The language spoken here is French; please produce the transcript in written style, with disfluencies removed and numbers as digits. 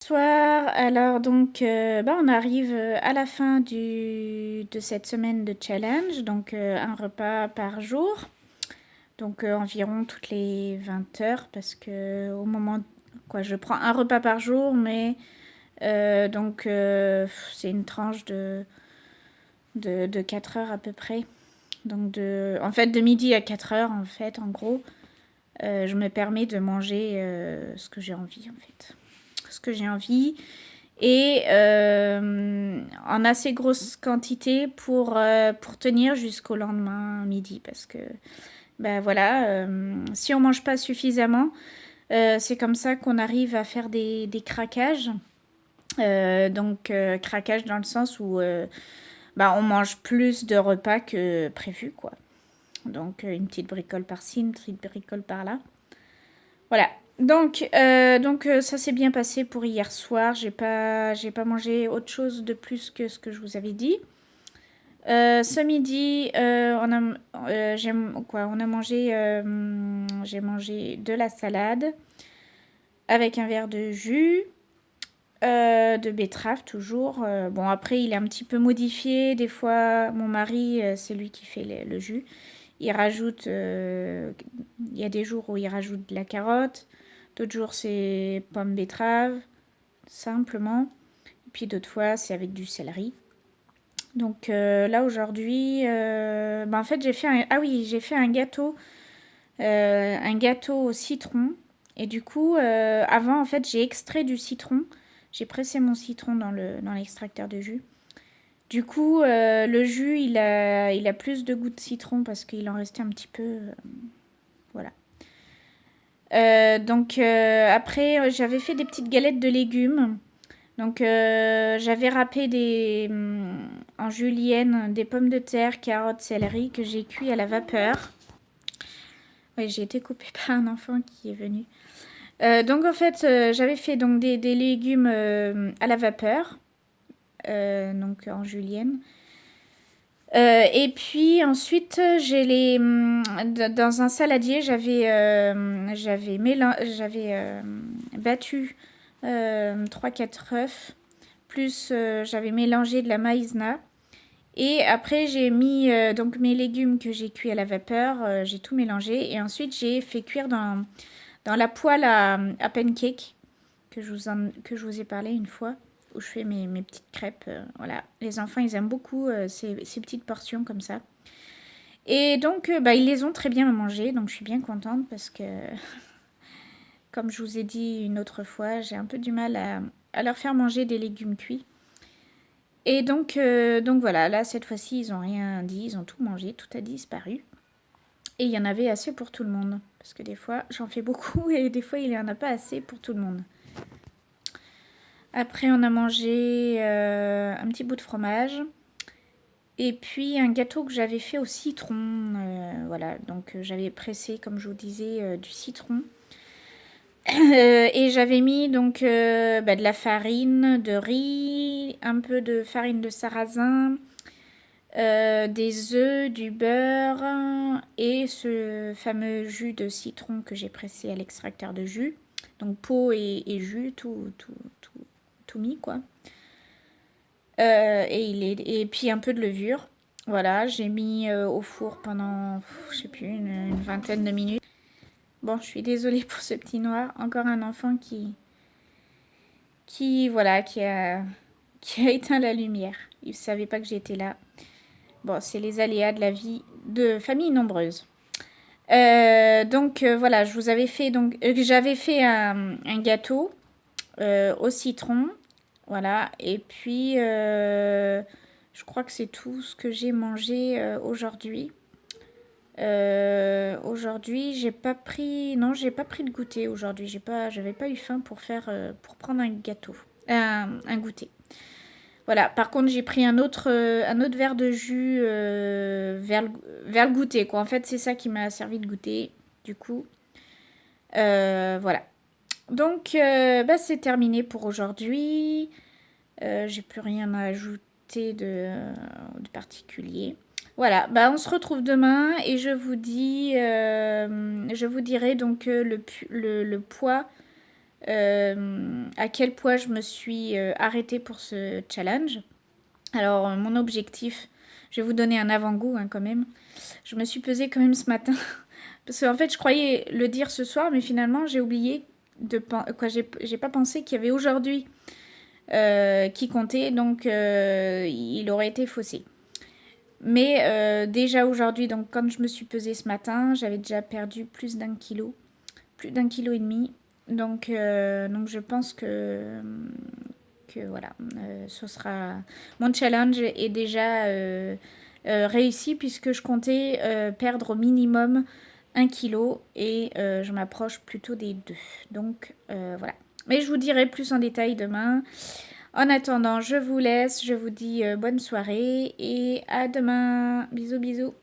Bonsoir, alors donc on arrive à la fin de cette semaine de challenge, donc un repas par jour, donc environ toutes les 20 heures parce que au moment quoi je prends un repas par jour mais c'est une tranche de 4 heures à peu près, donc en fait de midi à 4 heures en fait en gros je me permets de manger ce que j'ai envie en fait, ce que j'ai envie et en assez grosse quantité pour tenir jusqu'au lendemain midi parce que ben voilà, si on mange pas suffisamment, c'est comme ça qu'on arrive à faire des craquages. Craquage dans le sens où on mange plus de repas que prévu quoi. Donc une petite bricole par-ci, une petite bricole par-là. Voilà. Ça s'est bien passé pour hier soir. J'ai pas mangé autre chose de plus que ce que je vous avais dit. Ce midi, on a mangé, j'ai mangé de la salade avec un verre de jus, de betterave toujours. Bon, après, il est un petit peu modifié. Des fois, mon mari, c'est lui qui fait le jus. Il rajoute, il y a des jours où il rajoute de la carotte. D'autres jours, c'est pomme betterave, simplement. Et puis d'autres fois, c'est avec du céleri. Donc là, aujourd'hui, en fait, j'ai fait un gâteau au citron. Et du coup, avant, en fait, j'ai extrait du citron. J'ai pressé mon citron dans l'extracteur de jus. Du coup, le jus, il a plus de goût de citron parce qu'il en restait un petit peu. Voilà. Après, j'avais fait des petites galettes de légumes. Donc, j'avais râpé en julienne des pommes de terre, carottes, céleri que j'ai cuit à la vapeur. Oui, j'ai été coupée par un enfant qui est venu. Donc, en fait, j'avais fait donc des légumes à la vapeur, donc en julienne. Et puis ensuite, dans un saladier, j'avais battu 3-4 œufs, plus j'avais mélangé de la maïzena. Et après, j'ai mis donc mes légumes que j'ai cuits à la vapeur, j'ai tout mélangé. Et ensuite, j'ai fait cuire dans la poêle à pancake que je vous ai parlé une fois, où je fais mes petites crêpes. Voilà, les enfants, ils aiment beaucoup ces petites portions comme ça. Et donc, ils les ont très bien mangées, donc je suis bien contente parce que, comme je vous ai dit une autre fois, j'ai un peu du mal à leur faire manger des légumes cuits. Et donc voilà, là, cette fois-ci, ils n'ont rien dit, ils ont tout mangé, tout a disparu. Et il y en avait assez pour tout le monde, parce que des fois, j'en fais beaucoup et des fois, il n'y en a pas assez pour tout le monde. Après, on a mangé un petit bout de fromage. Et puis un gâteau que j'avais fait au citron. Voilà, donc j'avais pressé, comme je vous disais, du citron. Et j'avais mis donc de la farine de riz, un peu de farine de sarrasin, des œufs, du beurre et ce fameux jus de citron que j'ai pressé à l'extracteur de jus. Donc peau et jus, tout mis quoi. Et puis un peu de levure. Voilà, j'ai mis au four pendant, je sais plus, une vingtaine de minutes. Bon, je suis désolée pour ce petit noir. Encore un enfant voilà, qui a éteint la lumière. Il ne savait pas que j'étais là. Bon, c'est les aléas de la vie de famille nombreuse. Voilà, je vous avais fait j'avais fait un gâteau au citron. Voilà, et puis je crois que c'est tout ce que j'ai mangé aujourd'hui. Aujourd'hui, j'ai pas pris de goûter aujourd'hui. J'avais pas eu faim pour prendre un gâteau, un goûter. Voilà. Par contre, j'ai pris un autre verre de jus vers le goûter, quoi. En fait, c'est ça qui m'a servi de goûter. Du coup, voilà. Donc, c'est terminé pour aujourd'hui. J'ai plus rien à ajouter de particulier. Voilà, on se retrouve demain et je vous dirai donc le poids à quel poids je me suis arrêtée pour ce challenge. Alors, mon objectif, je vais vous donner un avant-goût hein, quand même. Je me suis pesée quand même ce matin. Parce qu'en fait, je croyais le dire ce soir, mais finalement, j'ai oublié j'ai pas pensé qu'il y avait aujourd'hui qui comptait, donc il aurait été faussé. Mais déjà aujourd'hui, donc quand je me suis pesée ce matin, j'avais déjà perdu plus d'1 kilo, plus d'1,5 kg. Donc je pense que voilà, ce sera mon challenge est déjà réussi puisque je comptais perdre au minimum 1 kilo et je m'approche plutôt des 2. Donc voilà. Mais je vous dirai plus en détail demain. En attendant, je vous laisse, je vous dis bonne soirée et à demain. Bisous bisous.